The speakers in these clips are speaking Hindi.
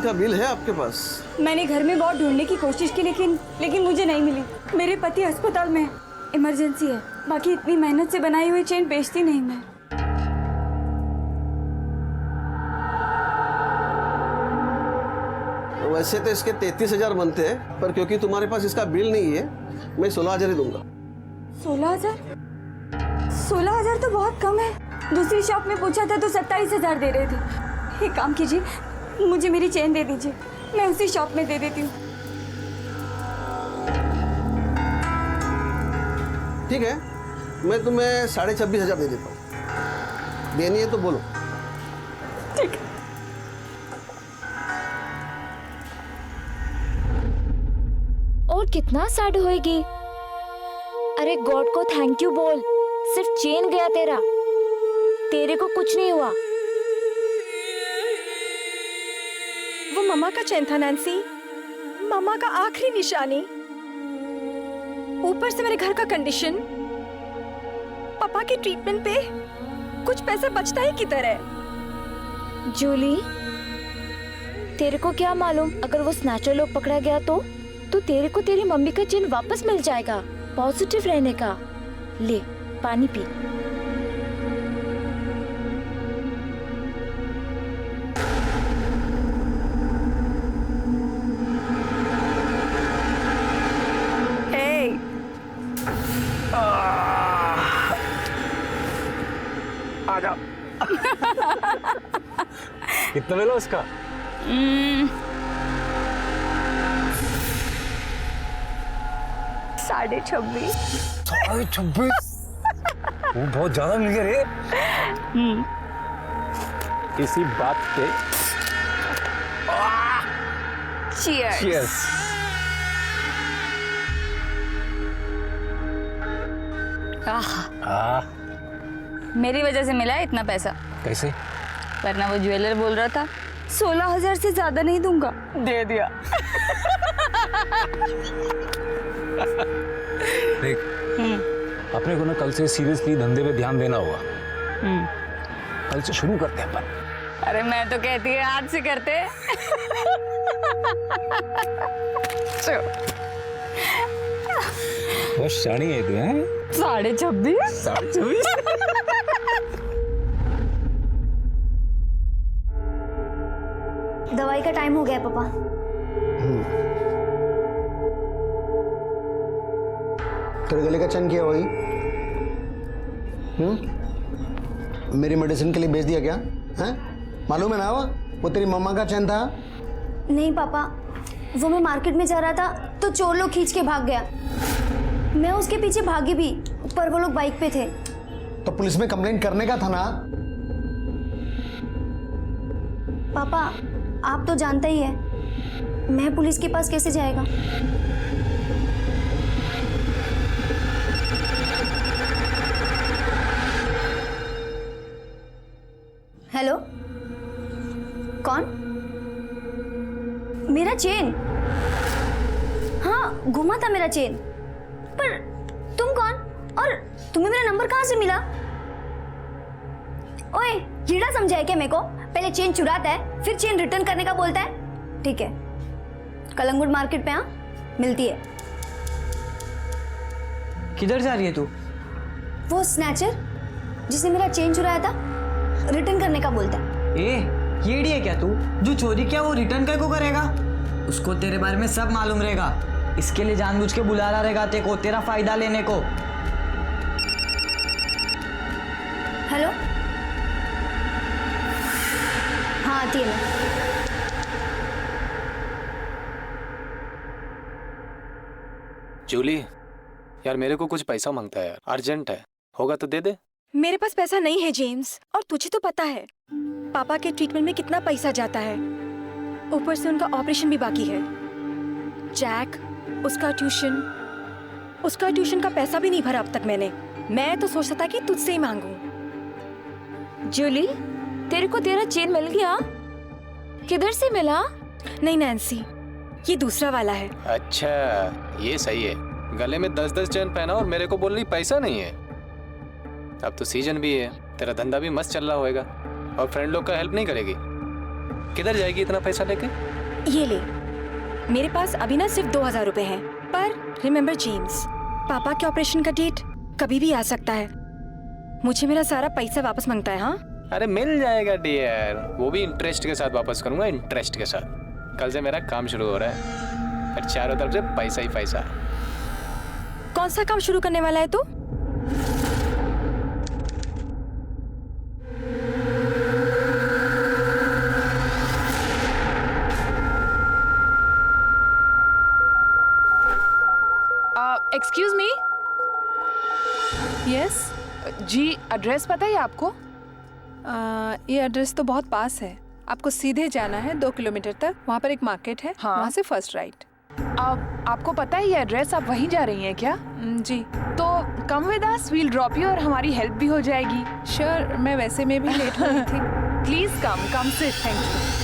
का बिल है आपके पास? मैंने घर में बहुत ढूंढने की कोशिश की, लेकिन मुझे नहीं मिली। मेरे पति अस्पताल में है, इमरजेंसी है। बाकी इतनी मेहनत से बनाई हुई चेन बेचती नहीं मैं। वैसे तो इसके 33,000 बनते हैं, पर क्योंकि तुम्हारे पास इसका बिल नहीं है, मैं 16,000 ही दूंगा। 16,000? 16,000 तो बहुत कम है। दूसरी शॉप में पूछा था तो 27,000 दे रहे थे। एक काम कीजिए, मुझे मेरी चेन दे दीजिए, मैं उसी शॉप में दे देती हूँ। ठीक है, मैं तुम्हें 26,500 दे देता हूँ। देनी है तो बोलो। ठीक है। और कितना सैड होएगी। अरे गॉड को थैंक यू बोल, सिर्फ चेन गया तेरा, तेरे को कुछ नहीं हुआ। वो मम्मा का चैन था नैन्सी, मम्मा का आखिरी निशानी। ऊपर से मेरे घर का कंडीशन, पापा के ट्रीटमेंट पे कुछ पैसा बचता ही किधर है। जूली, तेरे को क्या मालूम, अगर वो स्नैचर लोग पकड़ा गया तो तेरे को तेरी मम्मी का चेन वापस मिल जाएगा। पॉजिटिव रहने का। ले पानी पी। आजा। कितना मिला उसका? 26.5। 26.5? वो बहुत ज्यादा मिल गया रे। इसी बात पे Cheers. Cheers. मेरी वजह से मिला है इतना पैसा, कैसे? वरना वो ज्वेलर बोल रहा था 16,000 से ज्यादा नहीं दूंगा। दे दिया। देख, अपने को ना कल से सीरियसली धंधे पे ध्यान देना होगा। कल से शुरू करते हैं अपन। अरे मैं तो कहती है आज से करते हैं। बहुत शानी है तू, हैं? 26.5? 26.5? दवाई का टाइम हो गया पापा। तेरे गले का चैन क्या वही? मेरी मेडिसिन के लिए बेच दिया क्या? हैं? मालूम है ना वो तेरी मम्मा का चैन था। नहीं पापा, वो मैं मार्केट में जा रहा था तो चोर लोग खींच के भाग गया। मैं उसके पीछे भागी भी, पर वो लोग बाइक पे थे। तो पुलिस में कंप्लेंट करने का था ना। पापा आप तो जानते ही है, मैं पुलिस के पास कैसे जाएगा। हेलो, कौन? मेरा चेन? हाँ घुमा था मेरा चेन, पर तुम कौन और तुम्हें मेरा नंबर कहाँ से मिला? ओए कीड़ा समझा है क्या मेरे को? पहले चेन चुराता है फिर चेन रिटर्न करने का बोलता है। ठीक है, कलंगुट मार्केट पे मिलती है। किधर जा रही है तू? वो स्नैचर जिसने मेरा चेन चुराया था रिटर्न करने का बोलता है। येड़ी है क्या तू? जो चोरी किया वो रिटर्न कर को करेगा? उसको तेरे बारे में सब मालूम रहेगा, इसके लिए जानबूझ के बुला रहा रहेगा तेरे को, तेरा फायदा लेने को। हेलो, हाँ आती है मैं। जूली, यार मेरे को कुछ पैसा मांगता है यार, अर्जेंट है, होगा तो दे दे। मेरे पास पैसा नहीं है जेम्स, और तुझे तो पता है पापा के ट्रीटमेंट में कितना पैसा जाता है। ऊपर से उनका ऑपरेशन भी बाकी है। जैक, उसका ट्यूशन का पैसा भी नहीं भरा अब तक मैंने। मैं तो सोचता था कि तुझसे ही मांगू। जूली, तेरे को तेरा चेन मिल गया? किधर से मिला? नहीं नैन्सी, ये दूसरा वाला है। अच्छा ये सही है, गले में 10-10 चेन पहना और मेरे को बोल रही पैसा नहीं है। अब तो सीजन भी है, तेरा धंधा भी मस्त चल रहा होएगा और फ्रेंड लोग का हेल्प नहीं करेगी। किधर जाएगी इतना पैसा लेके? ये ले, मेरे पास अभी ना सिर्फ 2000 रुपए हैं, पर रिमेम्बर जेम्स, पापा के ऑपरेशन का डेट कभी भी आ सकता है। मुझे मेरा सारा पैसा वापस मांगता है। हाँ, अरे मिल जाएगा डियर, वो भी इंटरेस्ट के साथ वापस करूंगा, इंटरेस्ट के साथ। कल से मेरा काम शुरू हो रहा है, फिर चारों तरफ से पैसा ही पैसा। कौन सा काम शुरू करने वाला है तू? Excuse me. यस जी, एड्रेस पता है आपको? ये एड्रेस तो बहुत पास है, आपको सीधे जाना है 2 किलोमीटर तक, वहाँ पर एक मार्केट है। हाँ। वहाँ से फर्स्ट राइट। आपको पता है ये एड्रेस, आप वहीं जा रही हैं क्या? जी तो come with us, we'll drop you और हमारी हेल्प भी हो जाएगी। श्योर, मैं वैसे में भी लेट हो रही थी। प्लीज कम से, थैंक यू।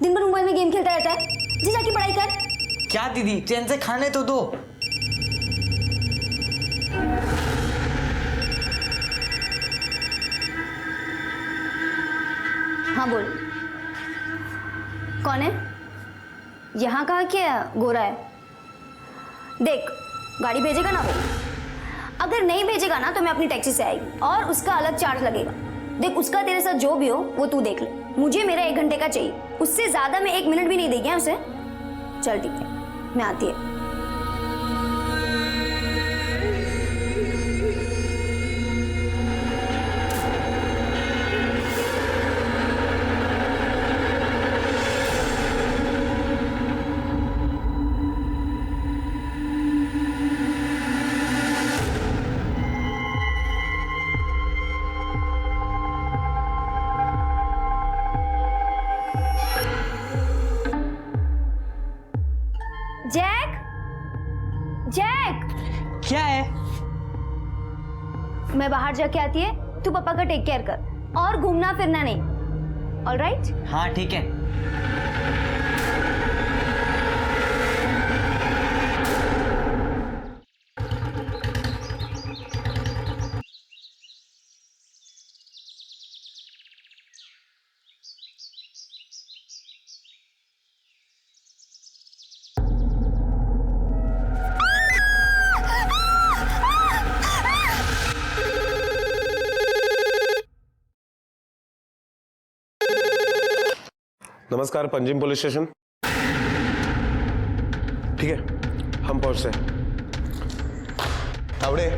दिन भर मोबाइल में गेम खेलता रहता है, जी जाके पढ़ाई कर। क्या दीदी, चैन से खाने तो दो। हाँ बोल, कौन है? यहाँ कहाँ क्या गोरा है? देख, गाड़ी भेजेगा ना वो? अगर नहीं भेजेगा ना तो मैं अपनी टैक्सी से आएगी और उसका अलग चार्ज लगेगा। देख, उसका तेरे साथ जो भी हो वो तू देख ले, मुझे मेरा 1 घंटे का चाहिए, उससे ज्यादा मैं 1 मिनट भी नहीं देगी उसे। चल ठीक है, मैं आती है। जैक, जैक, क्या है? मैं बाहर जाके आती है, तू पापा का टेक केयर कर और घूमना फिरना नहीं। ऑलराइट? हाँ ठीक है। नमस्कार, पंजिम पुलिस स्टेशन। ठीक है, हम पहुंचते हैं। तावड़े,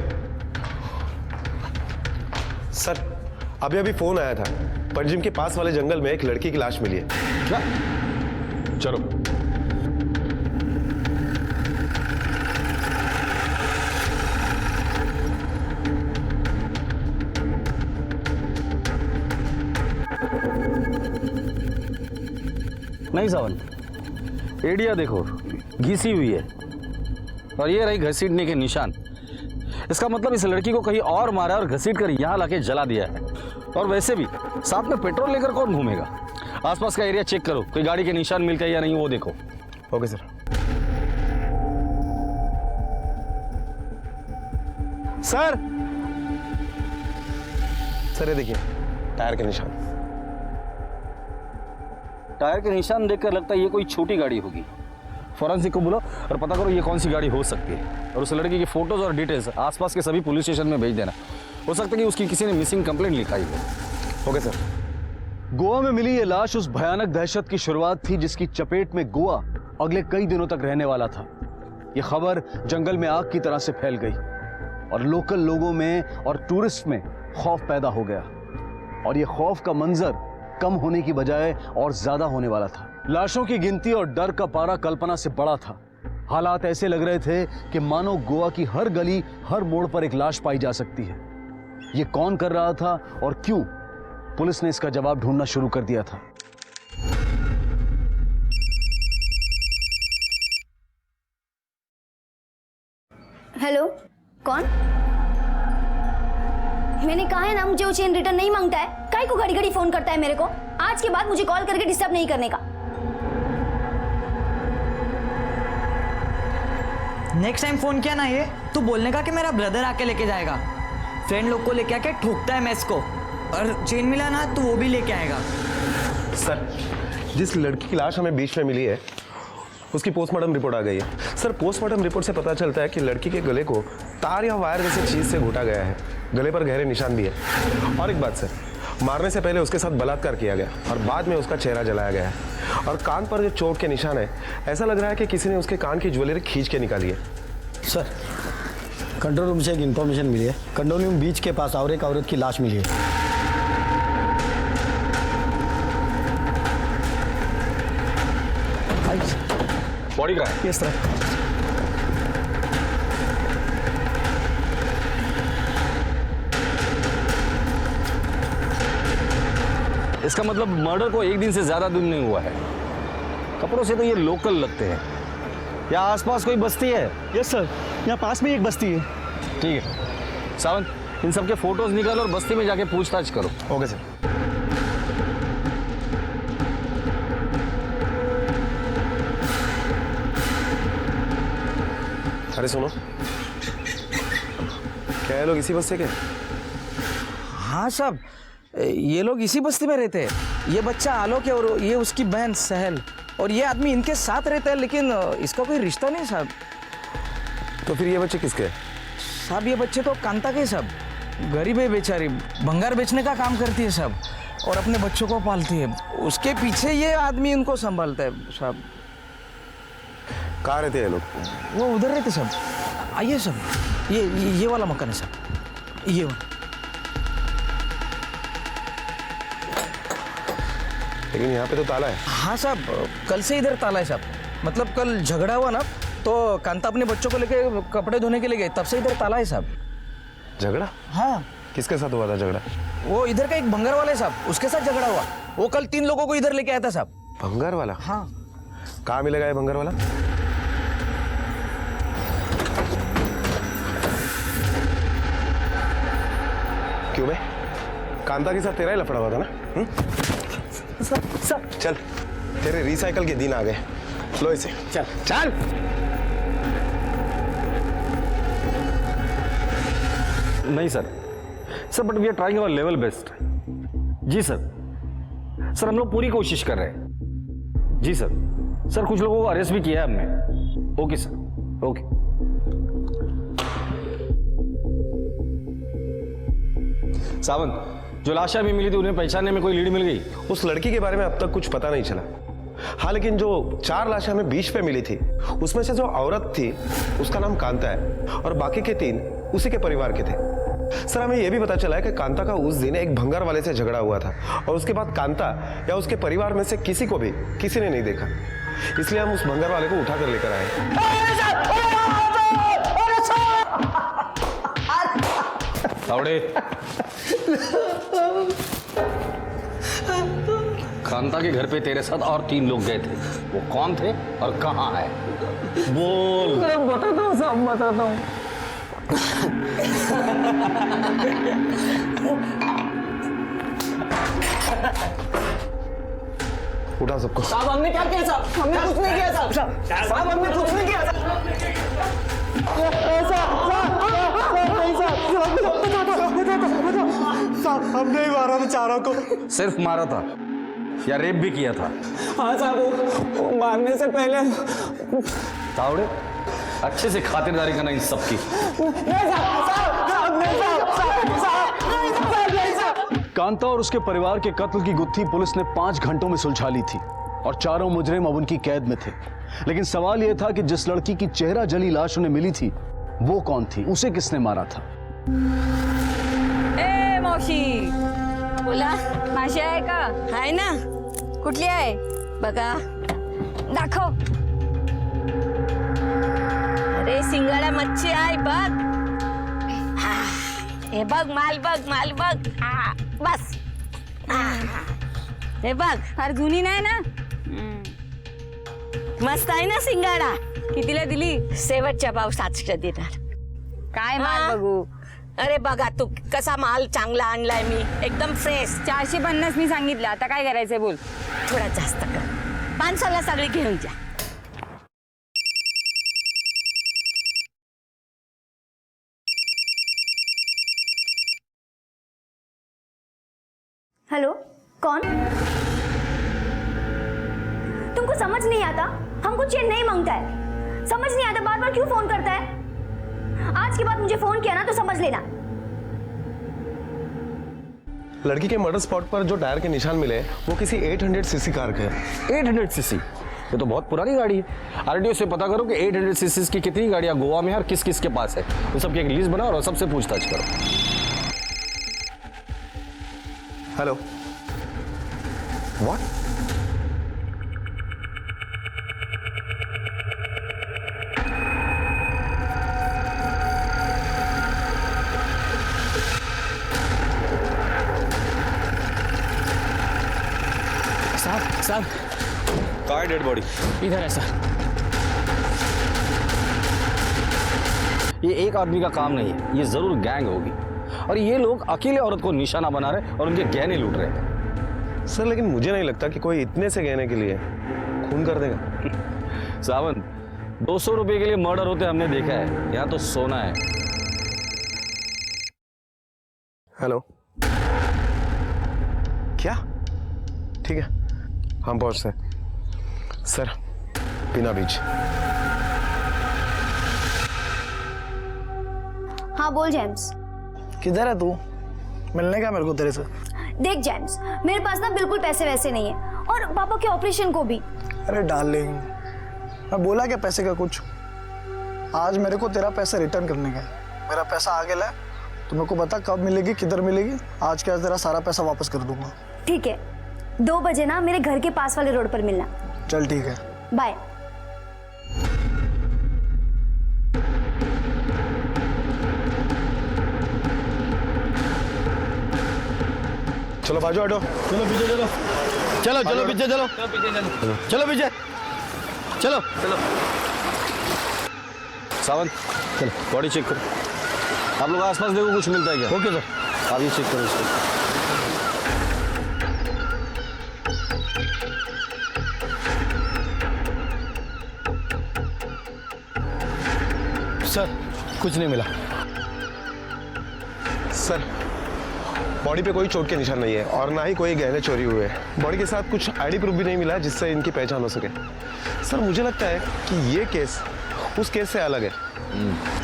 सर, अभी फोन आया था, पंजिम के पास वाले जंगल में एक लड़की की लाश मिली है। क्या? चलो। नहीं सावन, एडिया देखो, घिसी हुई है और ये रही घसीटने के निशान। इसका मतलब इस लड़की को कहीं और मारा और घसीट कर यहाँ लाके जला दिया है। और वैसे भी साथ में पेट्रोल लेकर कौन घूमेगा? आसपास का एरिया चेक करो, कोई गाड़ी के निशान मिलते हैं या नहीं वो देखो। Okay sir. सर, सर ये देखिए, टायर के निशान। टायर के निशान देखकर लगता है ये कोई छोटी गाड़ी होगी। फॉरेंसिक को बुलाओ और पता करो ये कौन सी गाड़ी हो सकती है, और उस लड़की की फोटोज और डिटेल्स आसपास के सभी पुलिस स्टेशन में भेज देना। हो सकता है कि उसकी किसी ने मिसिंग कंप्लेंट लिखाई हो। Okay sir. गोवा में मिली ये लाश उस भयानक दहशत की शुरुआत थी जिसकी चपेट में गोवा अगले कई दिनों तक रहने वाला था। ये खबर जंगल में आग की तरह से फैल गई और लोकल लोगों में और टूरिस्ट में खौफ पैदा हो गया, और ये खौफ का मंजर कम होने की बजाय और ज्यादा होने वाला था। लाशों की गिनती और डर का पारा कल्पना से बड़ा था। हालात ऐसे लग रहे थे कि मानो गोवा की हर गली, हर मोड़ पर एक लाश पाई जा सकती है। ये कौन कर रहा था और क्यों? पुलिस ने इसका जवाब ढूंढना शुरू कर दिया था। हेलो, कौन? मैंने कहा है ना, मुझे वो चेन रिटर्न नहीं मांगता है। काहे को घड़ी घड़ी फोन करता है मेरे को? आज के बाद मुझे कॉल करके डिस्टर्ब नहीं करने का। नेक्स्ट टाइम फोन किया ना ये तो बोलने का कि मेरा ब्रदर आके लेके जाएगा। फ्रेंड लोग को लेके आके ठोकता है मैस को, और चेन मिला ना तो वो भी लेके आएगा। सर, जिस लड़की की लाश हमें बीच में मिली है उसकी पोस्टमार्टम रिपोर्ट आ गई है। सर, पोस्टमार्टम रिपोर्ट से पता चलता है कि लड़की के गले को तार या वायर जैसी चीज से घोटा गया है। गले पर गहरे निशान भी है। और एक बात सर, मारने से पहले उसके साथ बलात्कार किया गया और बाद में उसका चेहरा जलाया गया है। और कान पर जो चोट के निशान है, ऐसा लग रहा है कि किसी ने उसके कान की ज्वेलरी खींच के निकाली है। सर, कंट्रोल रूम से एक इन्फॉर्मेशन मिली है। कंडोनियम बीच के पास और एक औरत की लाश मिली है। बॉडी का है? किस तरह? इसका मतलब मर्डर को एक दिन से ज्यादा दिन नहीं हुआ है। कपड़ों से तो ये लोकल लगते हैं। या आसपास कोई बस्ती है? यस सर, यहाँ पास में एक बस्ती है। ठीक है सावंत, इन सबके फोटोज निकालो और बस्ती में जाके पूछताछ करो। Okay sir. अरे सुनो, क्या ये लोग इसी बस्ती के? हाँ साहब, ये लोग इसी बस्ती में रहते हैं। ये बच्चा आलोक है और ये उसकी बहन सहल, और ये आदमी इनके साथ रहता है, लेकिन इसका कोई रिश्ता नहीं साहब। तो फिर ये बच्चे किसके? साहब ये बच्चे तो कांता के सब। गरीब है बेचारी, भंगार बेचने का काम करती है सब, और अपने बच्चों को पालती है। उसके पीछे ये आदमी इनको संभालता है साहब। कहाँ रहते हैं लोग? वो उधर रहते सब। आइए सब, ये वाला मकान है सब, ये वाला। लेकिन यहाँ पे तो ताला है। हाँ साहब, कल से इधर ताला है साहब। मतलब कल झगड़ा हुआ ना, तो कांता अपने बच्चों को लेके कपड़े धोने के लिए गए, तब से इधर ताला है साहब। झगड़ा? हाँ। किसके साथ हुआ था झगड़ा? वो इधर का एक भंगार वाला है साहब, उसके साथ झगड़ा हुआ। वो कल 3 लोगों को इधर लेके आया था साहब। भंगार वाला? हाँ। कहाँ मिलेगा ये भंगार वाला? क्यों बे? कांता के साथ तेरा ही लफड़ा हुआ था ना? चल, तेरे रिसाइकल के दिन आ गए। लो इसे। चल चल। नहीं sir, but we are trying our level best. जी सर, हम लोग पूरी कोशिश कर रहे हैं। जी सर, कुछ लोगों को अरेस्ट भी किया है हमने। Okay sir, okay. सावंत, जो लाशें अभी मिली थी उन्हें पहचानने में कोई लीड मिल गई? उस लड़की के बारे में अब तक कुछ पता नहीं चला। हाँ, लेकिन जो 4 लाशें हमें बीच पे मिली थी, उसमें से जो औरत थी उसका नाम कांता है, और बाकी के 3 उसी के परिवार के थे। सर, हमें यह भी पता चला है कि कांता का उस दिन एक भंगार वाले से झगड़ा हुआ था, और उसके बाद कांता या उसके परिवार में से किसी को भी किसी ने नहीं देखा। इसलिए हम उस भंगार वाले को उठाकर लेकर आए। तावड़े, कांता के घर पे तेरे साथ और 3 लोग गए थे। वो कौन थे और कहाँ है? बोल। बताता हूँ साहब, बताता हूँ। उठा सबको। साहब हमने क्या किया साहब? हमने कुछ नहीं किया साहब। साहब हमने कुछ नहीं किया साहब, हमने ही मारा बेचारा को। सिर्फ मारा था या रेप भी किया था? हाँ साहब, वो मारने से पहले। तावड़े, अच्छे से खातिरदारी करना इन सबकी। कांता और उसके परिवार के कत्ल की गुत्थी पुलिस ने 5 घंटों में सुलझा ली थी, और चारों मुजरिम अब उनकी कैद में थे। लेकिन सवाल यह था कि जिस लड़की की चेहरा जली लाश उन्हें मिली थी, वो कौन थी? उसे किसने मारा था? ए मावशी, बोला माशी आहे का? आहे ना. कुठली आहे बघा, दाखव. अरे सिंगाडा मच्छी आहे बघ. हे बघ, माल बघ, माल बघ. बस. हे बघ, फार जुनी नाही ना. मस्त आहे ना सिंगाडा. कितीला दिली? शेवटच्या भाव 700 देणार. काय माल बघू? अरे बघा तू कसा माल चांगला आणलाय मी, एकदम फ्रेश. 450 मी सांगितलं, आता काय करायचंय बोल. थोडा जास्त कर. 500ला सगळी घेऊन जा. हेलो, कौन? तुमको समझ नहीं आता? हमको चेन नहीं मांगता है। समझ नहीं आता बार बार क्यों फोन करता है? आज के बाद मुझे फोन किया ना तो समझ लेना। लड़की के मर्डर स्पॉट पर जो टायर के निशान मिले वो किसी 800 सीसी कार के हैं। 800 सीसी? ये तो बहुत पुरानी गाड़ी है। आरटीओ से पता करो कि 800 सीसी की कितनी गाड़ियां गोवा में है और किस किस के पास है। उन सबकी एक लिस्ट बनाओ और सबसे पूछताछ करो। Hello, what? साहब कहाँ है डेड बॉडी? इधर है सर। ये एक आदमी का काम नहीं है, ये जरूर गैंग होगी और ये लोग अकेले औरत को निशाना बना रहे और उनके गहने लूट रहे हैं। सर लेकिन मुझे नहीं लगता कि कोई इतने से गहने के लिए खून कर देगा। सावन, 200 रुपए के लिए मर्डर होते हमने देखा है, यहाँ तो सोना है। हेलो, क्या? ठीक है, हम पहुंचते हैं। सर, पीना बीच। हाँ बोल जेम्स। किधर है तू? मिलने का मेरे को तेरे से। देख जेम्स, मेरे पास ना बिल्कुल पैसे वैसे नहीं है और पापा के ऑपरेशन को भी। अरे डार्लिंग, मैं बोला क्या पैसे का कुछ? आज मेरे को तेरा पैसा रिटर्न करने का है। मेरा पैसा आगे ला, तो मेरे को बता कब मिलेगी, किधर मिलेगी। आज के आज तेरा सारा पैसा वापस कर दूंगा। ठीक है, 2 बजे ना मेरे घर के पास वाले रोड पर मिलना। चल ठीक है, बाय। चलो बाजू हटो। चलो पीछे चलो। चलो चलो पीछे चलो। चलो पीछे चलो। चलो सावन, चलो बॉडी चेक करो। आप लोग आसपास देखो कुछ मिलता है क्या? ओके सर, आप ये चेक करो इसको। सर कुछ नहीं मिला। सर बॉडी पे कोई चोट के निशान नहीं है और ना ही कोई गहने चोरी हुए हैं। बॉडी के साथ कुछ आईडी प्रूफ भी नहीं मिला जिससे इनकी पहचान हो सके। सर मुझे लगता है कि ये केस उस केस से अलग है।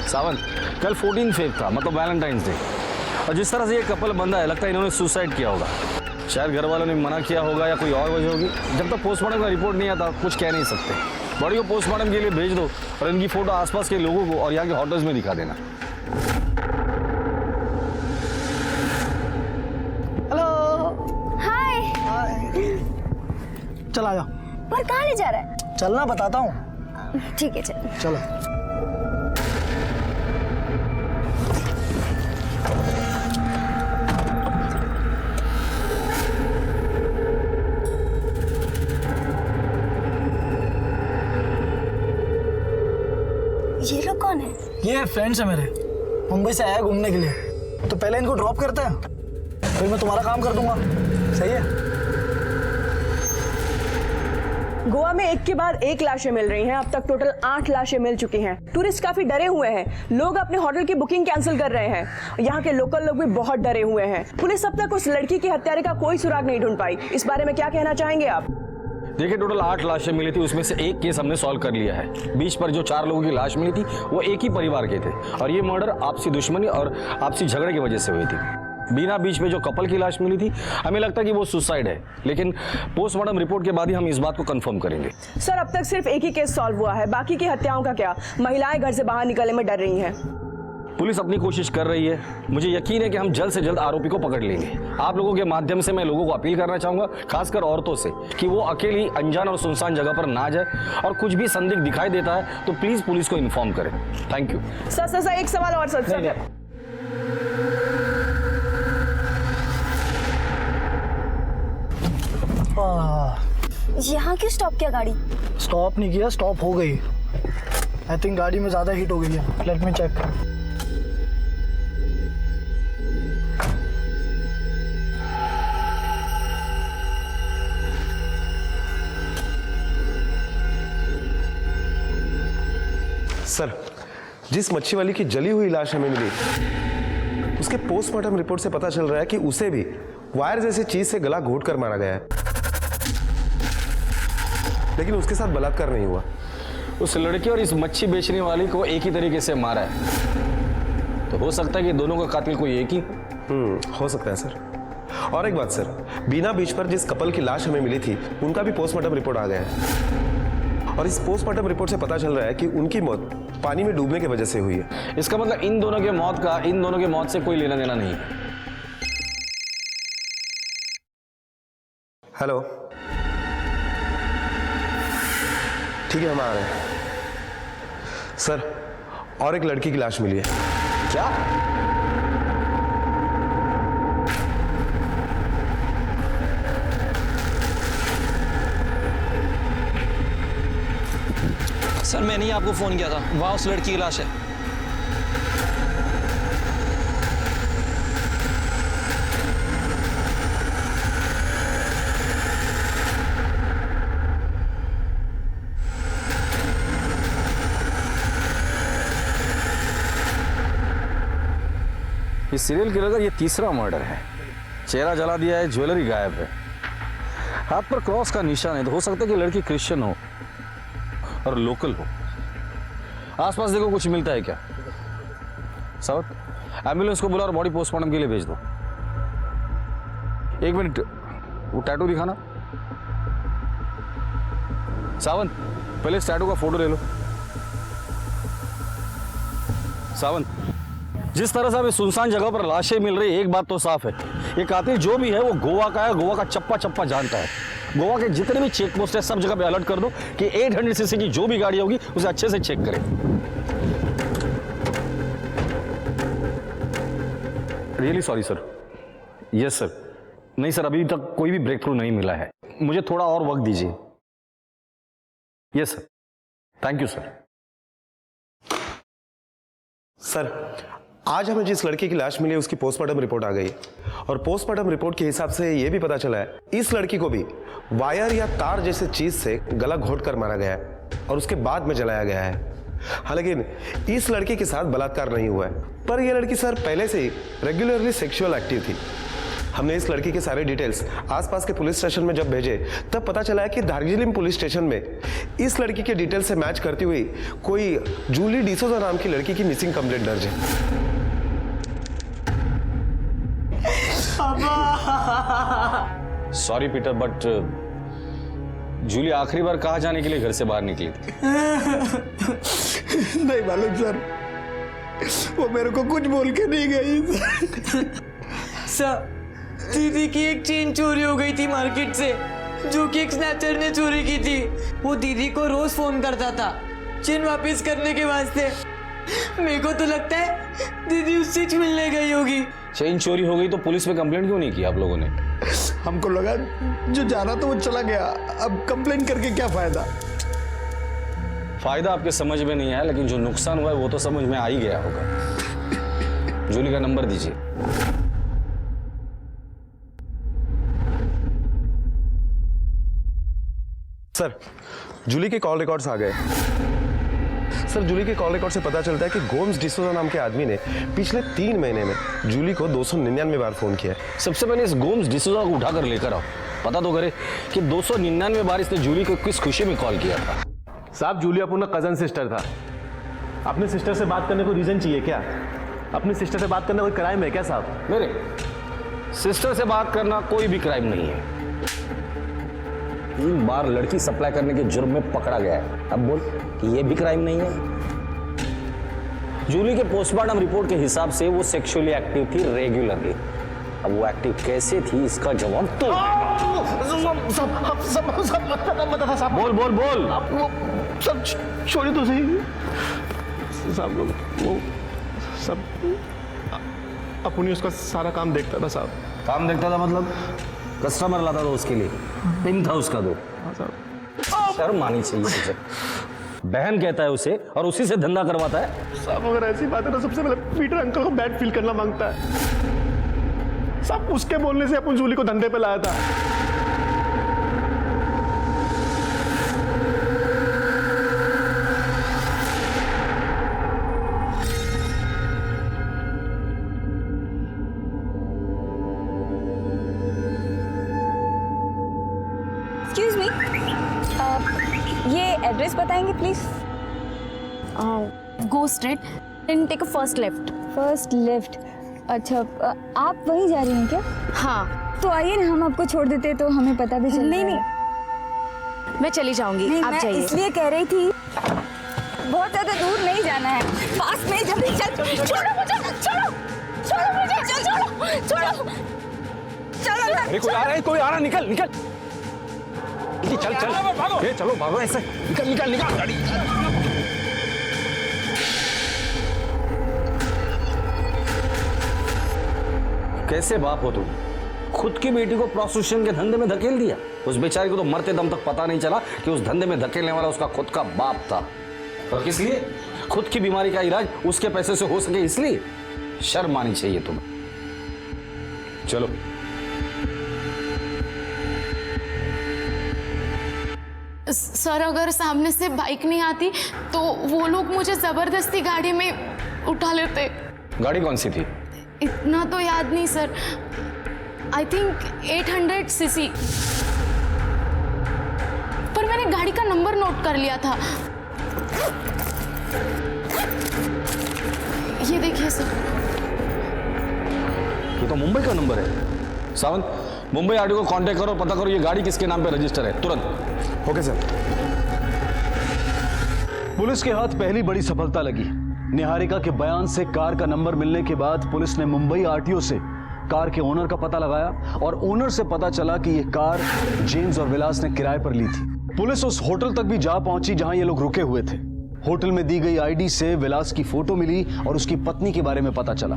सावन, कल 14 फेब था, मतलब वैलेंटाइंस डे, और जिस तरह से ये कपल बंधा है लगता है इन्होंने सुसाइड किया होगा। शायद घर वालों ने मना किया होगा या कोई और वजह होगी। जब तक पोस्टमार्टम का रिपोर्ट नहीं आता कुछ कह नहीं सकते। बॉडी को पोस्टमार्टम के लिए भेज दो और इनकी फोटो आसपास के लोगों को और यहाँ के होटल्स में दिखा देना। चल आजा। पर कहाँ ले जा रहा है? चलना बताता हूँ। ठीक है चल। चलो। ये लोग कौन है? ये फ्रेंड्स है मेरे, मुंबई से आया घूमने के लिए। तो पहले इनको ड्रॉप करते हैं, फिर मैं तुम्हारा काम कर दूंगा। सही है? गोवा में एक के बाद एक लाशें मिल रही हैं। अब तक टोटल 8 लाशें मिल चुकी हैं। टूरिस्ट काफी डरे हुए हैं। लोग अपने होटल की बुकिंग कैंसिल कर रहे हैं। यहाँ के लोकल लोग भी बहुत डरे हुए हैं। पुलिस अब तक उस लड़की के हत्यारे का कोई सुराग नहीं ढूंढ पाई। इस बारे में क्या कहना चाहेंगे आप? देखिए, टोटल 8 लाशें मिली थी, उसमें से एक केस हमने सॉल्व कर लिया है। बीच पर जो 4 लोगों की लाश मिली थी वो एक ही परिवार के थे और ये मर्डर आपसी दुश्मनी और आपसी झगड़े की वजह से हुई थी। बीना बीच में जो कपल की लाश मिली थी हमें लगता है कि वो सुसाइड है, लेकिन पोस्टमार्टम रिपोर्ट के बाद ही हम इस बात को कंफर्म करेंगे। सर, अब तक सिर्फ एक ही केस सॉल्व हुआ है। बाकी की हत्याओं का क्या? महिलाएं घर से बाहर निकलने में डर रही हैं। पुलिस अपनी कोशिश कर रही है। मुझे यकीन है कि हम जल्द से जल्द आरोपी को पकड़ लेंगे। आप लोगों के माध्यम से मैं लोगों को अपील करना चाहूंगा, खासकर औरतों से, कि वो अकेली अनजान और सुनसान जगह पर ना जाए और कुछ भी संदिग्ध दिखाई देता है तो प्लीज पुलिस को इन्फॉर्म करें। Thank you. सर एक सवाल और सर। यहाँ क्यों स्टॉप किया गाड़ी? स्टॉप नहीं किया, स्टॉप हो गई। आई थिंक गाड़ी में ज्यादा हीट हो गई है। Let me check. सर, जिस मच्छी वाली की जली हुई लाश हमें मिली उसके पोस्टमार्टम रिपोर्ट से पता चल रहा है कि उसे भी वायर जैसे चीज से गला घोट कर मारा गया है, लेकिन उसके साथ बलात्कार नहीं हुआ। उस लड़की और इस मच्छी बेचने वाली को एक ही तरीके से मारा है, तो हो सकता है कि दोनों का कातिल कोई एक ही। हो सकता है सर। और एक बात सर, बीना बीच पर जिस कपल की लाश हमें मिली थी उनका भी पोस्टमार्टम रिपोर्ट आ गया है, और इस पोस्टमार्टम रिपोर्ट से पता चल रहा है कि उनकी मौत पानी में डूबने की वजह से हुई है। इसका मतलब इन दोनों के मौत से कोई लेना देना नहीं है। हेलो, ठीक है हम आ रहे हैं सर। और एक लड़की की लाश मिली है। क्या? सर मैंने ही आपको फोन किया था, वहां उस लड़की की लाश है। ये सीरियल किलर का ये तीसरा मर्डर है। चेहरा जला दिया है, ज्वेलरी गायब है, हाथ पर क्रॉस का निशान है, तो हो सकता है कि लड़की क्रिश्चियन हो और लोकल हो। आसपास देखो कुछ मिलता है क्या? सावत, एम्बुलेंस को बुला और बॉडी पोस्टमार्टम के लिए भेज दो। एक मिनट, वो टैटू दिखाना। सावंत, पहले इस टैटू का फोटो ले लो। सावंत, जिस तरह से अभी सुनसान जगह पर लाशें मिल रही है, एक बात तो साफ है, ये कातिल जो भी है वो गोवा का है, गोवा का चप्पा चप्पा जानता है। गोवा के जितने भी चेक पोस्ट है सब जगह पे अलर्ट कर दो कि 800 सीसी की जो भी गाड़ी होगी उसे अच्छे से चेक करें। Really sorry sir. Yes sir. नहीं सर, अभी तक कोई भी ब्रेक थ्रू नहीं मिला है, मुझे थोड़ा और वक्त दीजिए। Yes sir, thank you sir. Sir, आज हमें जिस लड़की की लाश मिली है उसकी पोस्टमार्टम रिपोर्ट आ गई, और पोस्टमार्टम रिपोर्ट के हिसाब से यह भी पता चला है इस लड़की को भी वायर या तार जैसे चीज से गला घोट कर मारा गया है और उसके बाद में जलाया गया है। हालांकि इस लड़की के साथ बलात्कार नहीं हुआ है, पर यह लड़की सर पहले से ही रेगुलरली सेक्सुअल एक्टिव थी। हमने इस लड़की के सारे डिटेल्स आसपास के पुलिस स्टेशन में जब भेजे तब पता चला है कि दार्जिलिंग पुलिस स्टेशन में इस लड़की के डिटेल से मैच करती हुई कोई जूली डिसोजा नाम की लड़की की मिसिंग कंप्लेंट दर्ज है। सॉरी पीटर, बट जूली आखिरी बार कहाँ जाने के लिए घर से बाहर निकली थी? नहीं मालूम सर, वो मेरे को कुछ बोल के नहीं गई। सर, दीदी की एक चेन चोरी हो गई थी मार्केट से, जो कि एक स्नैचर ने चोरी की थी। वो दीदी को रोज फोन करता था चेन वापस करने के वास्ते। मेरे को तो लगता है दीदी उससे मिलने गई होगी। चेन चोरी हो गई तो पुलिस में कंप्लेंट क्यों नहीं की आप लोगों ने? हमको लगा जो जाना तो वो चला गया, अब कंप्लेन करके क्या फायदा। फायदा आपके समझ में नहीं आया, लेकिन जो नुकसान हुआ है वो तो समझ में आ ही गया होगा। जूली का नंबर दीजिए। सर, जूली के कॉल रिकॉर्ड्स आ गए। सर, जूली के कॉल रिकॉर्ड से पता चलता है कि गोम्स डिसोजा नाम के आदमी ने पिछले 3 महीने में जूली को 299 बार फोन किया है। सबसे पहले इस गोम्स डिसोजा को उठाकर लेकर आओ, पता तो करे कि 299 बार इसने जूली को किस खुशी में कॉल किया था। साहब, जूली अपना कजन सिस्टर था। अपने सिस्टर से बात करने को रीजन चाहिए क्या? अपनी सिस्टर से बात करना कोई क्राइम है क्या साहब? मेरे सिस्टर से बात करना कोई भी क्राइम नहीं है। 3 बार लड़की सप्लाई करने के जुर्म में पकड़ा गया है, अब बोल कि ये भी क्राइम नहीं है। जूली के पोस्टमार्टम रिपोर्ट के हिसाब से वो सेक्सुअली एक्टिव थी रेगुलरली। अब वो एक्टिव कैसे थी इसका जवाब तो बोल बोल बोल। वो सब छोड़े तो सही साहब, लोग वो सब अपनी उसका सारा काम देखता था साहब। काम देखता था मतलब कस्टमर लाता था उसके लिए, पिन था उसका तो। शर्म आनी चाहिए तुझे। बहन कहता है उसे और उसी से धंधा करवाता है। साहब, अगर ऐसी बात है तो सबसे पहले पीटर अंकल को बैड फील करना मांगता है साहब। उसके बोलने से अपन जूली को धंधे पे लाया था। एड्रेस बताएंगे please? Go straight and take a first left. First left. अच्छा, आप वहीं जा रही हैं क्या? हाँ। तो आइए ना, हम आपको छोड़ देते तो हमें पता भी चलता। नहीं, मैं चली जाऊंगी, आप जाइए। इसलिए कह रही थी, बहुत ज्यादा दूर नहीं जाना है, पास में। जल्दी चल, छोड़ो मुझे, छोड़ो मुझे, छोड़ो। अरे कोई आ रहा है, निकल चल भागो। चलो भागो, ऐसे निकल गाड़ी। कैसे बाप हो तुम? खुद की बेटी को प्रोस्टिट्यूशन के धंधे में धकेल दिया। उस बेचारी को तो मरते दम तक पता नहीं चला कि उस धंधे में धकेलने वाला उसका खुद का बाप था। और किस लिए? खुद की बीमारी का इलाज उसके पैसे से हो सके इसलिए। शर्म आनी चाहिए तुम्हें। चलो। सर, अगर सामने से बाइक नहीं आती तो वो लोग मुझे जबरदस्ती गाड़ी में उठा लेते। गाड़ी कौन सी थी? इतना तो याद नहीं सर, आई थिंक 800 सीसी, पर मैंने गाड़ी का नंबर नोट कर लिया था। ये देखिए सर। ये तो मुंबई का नंबर है। सावंत, मुंबई आरटीओ को कांटेक्ट करो, पता करो ये गाड़ी किसके नाम पे रजिस्टर है, तुरंत। Okay sir. पुलिस के हाथ पहली बड़ी सफलता लगी। निहारिका के बयान से कार का नंबर मिलने के बाद पुलिस ने मुंबई आरटीओ से कार के ओनर का पता लगाया और ओनर से पता चला कि यह कार जेम्स और विलास ने किराए पर ली थी। पुलिस उस होटल तक भी जा पहुंची जहां ये लोग रुके हुए थे। होटल में दी गई आईडी से विलास की फोटो मिली और उसकी पत्नी के बारे में पता चला,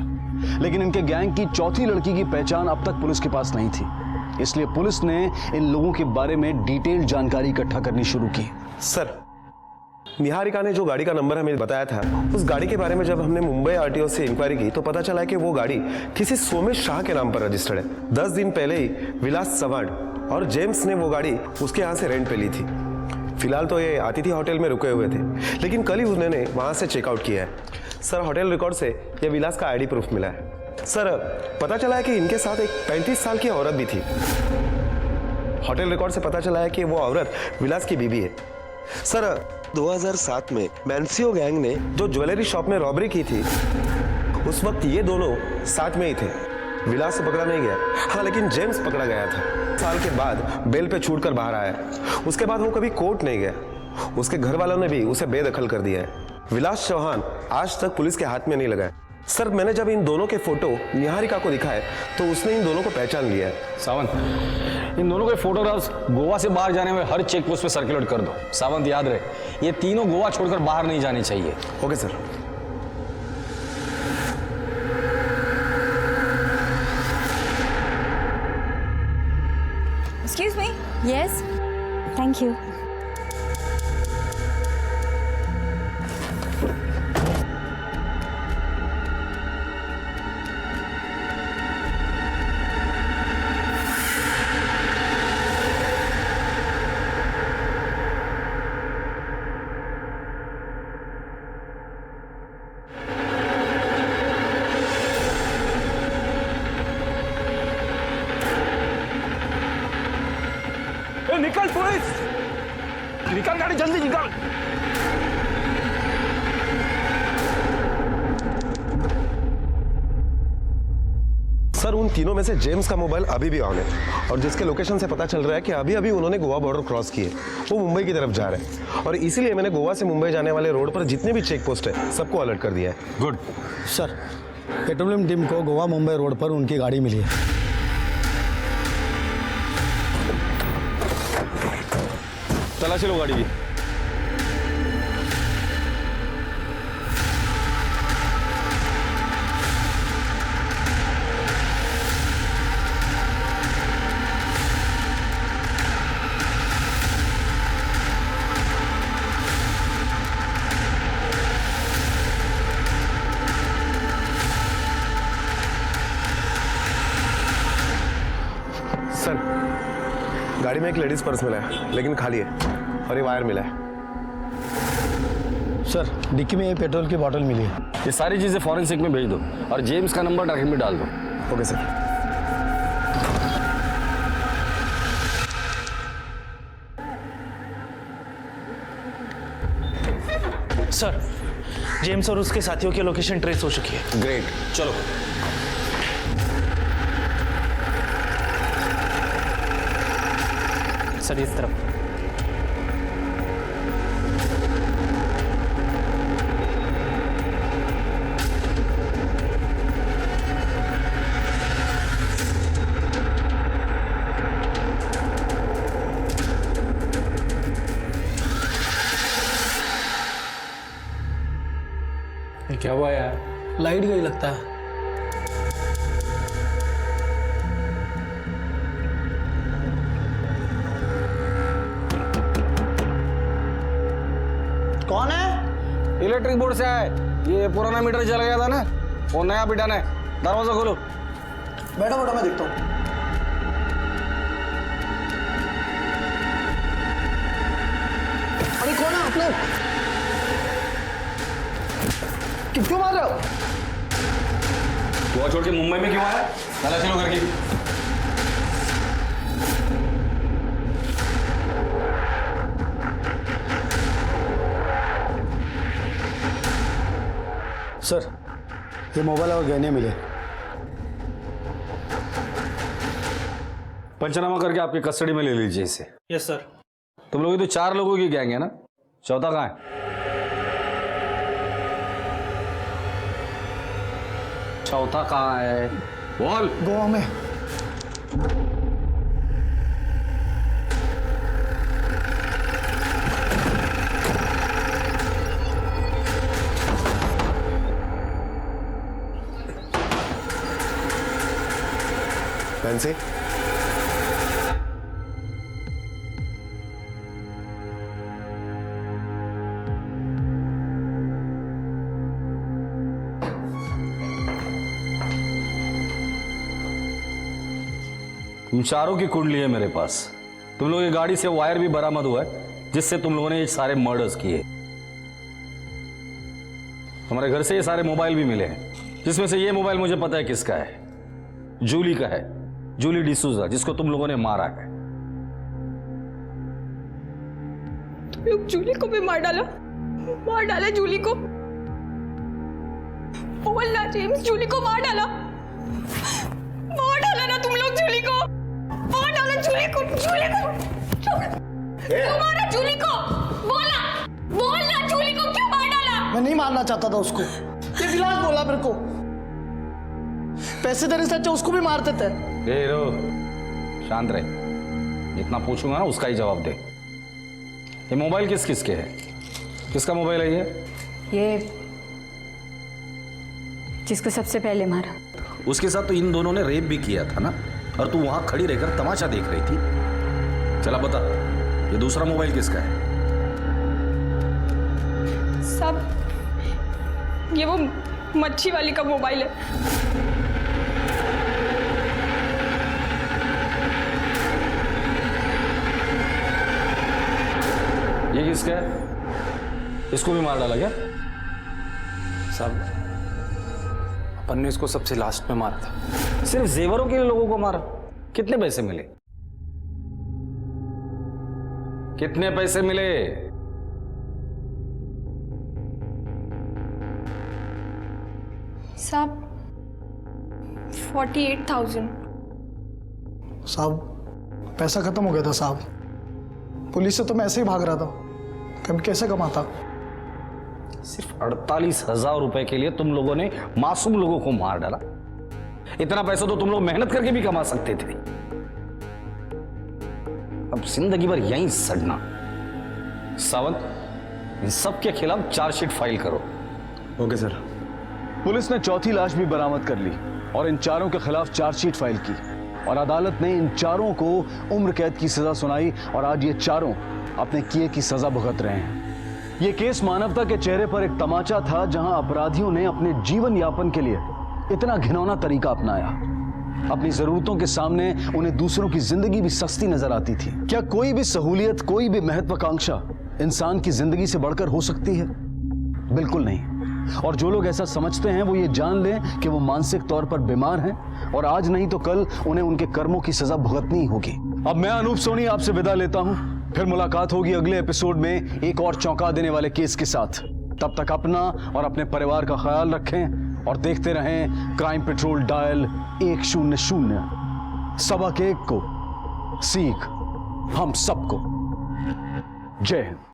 लेकिन इनके गैंग की चौथी लड़की की पहचान अब तक पुलिस के पास नहीं थी। इसलिए पुलिस ने इन लोगों के बारे में डिटेल्ड जानकारी इकट्ठा करनी शुरू की। सर, निहारिका ने जो गाड़ी का नंबर हमें बताया था, उस गाड़ी के बारे में जब हमने मुंबई आरटीओ से इंक्वायरी की तो पता चला कि वो गाड़ी किसी सोमेश शाह के नाम पर रजिस्टर्ड है। 10 दिन पहले ही विलास चव्हाण और जेम्स ने वो गाड़ी उसके यहाँ से रेंट पे ली थी। फिलहाल तो ये अतिथि होटल में रुके हुए थे, लेकिन कल ही उन्होंने वहाँ से चेकआउट किया है। सर, होटल रिकॉर्ड से ये विलास का आईडी प्रूफ मिला है। सर, पता चला है कि इनके साथ एक 35 साल की औरत भी थी। होटल रिकॉर्ड से पता चला है कि वो औरत विलास की बीवी है। सर, 2007 में मैंसियो गैंग ने जो ज्वेलरी शॉप में रॉबरी की थी, उस वक्त ये दोनों साथ में ही थे। विलास से पकड़ा नहीं गया, हाँ, लेकिन जेम्स पकड़ा गया था। साल के बाद बेल पे छूटकर बाहर आया। उसके बाद वो कभी कोर्ट नहीं गया। उसके घर वालों ने भी उसे बेदखल कर दिया है। विलास चौहान आज तक पुलिस के हाथ में नहीं लगा है। सर, मैंने जब इन दोनों के फोटो निहारिका को दिखाए तो उसने इन दोनों को पहचान लिया है। सावंत, इन दोनों के फोटोग्राफ्स गोवा से बाहर जाने में हर चेक पोस्ट पे सर्कुलेट कर दो। सावंत, याद रहे, ये तीनों गोवा छोड़कर बाहर नहीं जाने चाहिए। Okay sir. Excuse me. Yes, thank you. निकल पुलिस, निकल गाड़ी, जल्दी निकल। सर, उन तीनों में से जेम्स का मोबाइल अभी भी ऑन है और जिसके लोकेशन से पता चल रहा है कि अभी अभी उन्होंने गोवा बॉर्डर क्रॉस किए। वो मुंबई की तरफ जा रहे हैं और इसीलिए मैंने गोवा से मुंबई जाने वाले रोड पर जितने भी चेक पोस्ट है सबको अलर्ट कर दिया है। गुड सर, पेट्रोलियम टीम को गोवा मुंबई रोड पर उनकी गाड़ी मिली है। तलाशी लो गाड़ी की। सर, गाड़ी में एक लेडीज पर्स मिला है लेकिन खाली है और ये वायर मिला है। सर, डिक्की में पेट्रोल की बोतल मिली है। ये सारी चीजें फॉरेंसिक में भेज दो और जेम्स का नंबर ट्रैकिंग में डाल दो। Okay sir. सर, जेम्स और उसके साथियों की लोकेशन ट्रेस हो चुकी है। ग्रेट, चलो। सर इस तरफ। क्या हुआ यार? लाइट गई लगता है। कौन है? इलेक्ट्रिक बोर्ड से आए। ये पुराना मीटर जल गया था ना, वो नया बिठाना है। दरवाजा खोलो। बैठो बैठो, मैं देखता हूँ। अरे कौन है आप लोग? क्यों मार रहे हो? गोवा छोड़ के मुंबई में क्यों आया? चलो चलो करके। सर, ये मोबाइल और गहने मिले। पंचनामा करके आपकी कस्टडी में ले लीजिए इसे। Yes sir. तुम लोग तो 4 लोगों की गैंग है ना? चौथा कहाँ है? चौथा कहाँ है? बोल। गोवा में। फैंसी तुम चारों की कुंडली है मेरे पास। तुम लोगों की गाड़ी से वायर भी बरामद हुआ है जिससे तुम लोगों ने ये सारे मर्डर्स किए। हमारे घर से ये सारे मोबाइल भी मिले हैं, जिसमें से ये मोबाइल मुझे पता है किसका है। जूली का है, जूली डिसूजा, जिसको तुम लोगों ने मारा है। तुम लोग जूली को भी मार डाला जूली को। बोलना जेम्स, जूली को मार डाला ना तुम लोग जूली को। मार डाला जूली को। क्यों मारा जूली को? बोलना जूली को क्यों मार डाला? मैं नहीं मारना चाहता था उसको, ये विलास बोला मेरे को। पैसे देने से अच्छा उसको भी मारते थे। रो, शांत रहे। जितना पूछूंगा ना उसका ही जवाब दे। ये मोबाइल किस किस के है? किसका मोबाइल है ये जिसको सबसे पहले मारा। उसके साथ तो इन दोनों ने रेप भी किया था ना, और तू वहां खड़ी रहकर तमाशा देख रही थी। चला बता, ये दूसरा मोबाइल किसका है? सब ये वो मच्छी वाली का मोबाइल है। ये किसका है? इसको भी मार डाला क्या? साहब, अपन ने इसको सबसे लास्ट में मारा था। सिर्फ जेवरों के लिए लोगों को मारा? कितने पैसे मिले? कितने पैसे मिले? साहब 48,000। साहब पैसा खत्म हो गया था साहब। पुलिस से तो मैं ऐसे ही भाग रहा था, कभी कैसे कमाता। सिर्फ 48,000 रुपए के लिए तुम लोगों ने मासूम लोगों को मार डाला। इतना पैसा तो तुम लोग मेहनत करके भी कमा सकते थे। अब जिंदगी भर यहीं सड़ना। सावंत, इन सब के खिलाफ चार्जशीट फाइल करो। Okay sir. पुलिस ने चौथी लाश भी बरामद कर ली और इन चारों के खिलाफ चार्जशीट फाइल की, और अदालत ने इन चारों को उम्र कैद की सजा सुनाई, और आज ये चारों अपने किए की सजा भुगत रहे हैं। ये केस मानवता के चेहरे पर एक तमाचा था, जहां अपराधियों ने अपने जीवन यापन के लिए इतना घिनौना तरीका अपनाया। अपनी जरूरतों के सामने उन्हें दूसरों की जिंदगी भी सस्ती नजर आती थी। क्या कोई भी सहूलियत, कोई भी महत्वाकांक्षा इंसान की जिंदगी से बढ़कर हो सकती है? बिल्कुल नहीं। और जो लोग ऐसा समझते हैं वो ये जान लें कि वो मानसिक तौर पर बीमार हैं, और आज नहीं तो कल उन्हें उनके कर्मों की सजा भुगतनी होगी। अब मैं अनूप सोनी आपसे विदा लेता हूं। फिर मुलाकात होगी अगले एपिसोड में एक और चौंका देने वाले केस के साथ। तब तक अपना और अपने परिवार का ख्याल रखें और देखते रहें क्राइम पेट्रोल डायल 100। सबक एक को सीख हम सबको। जय हिंद।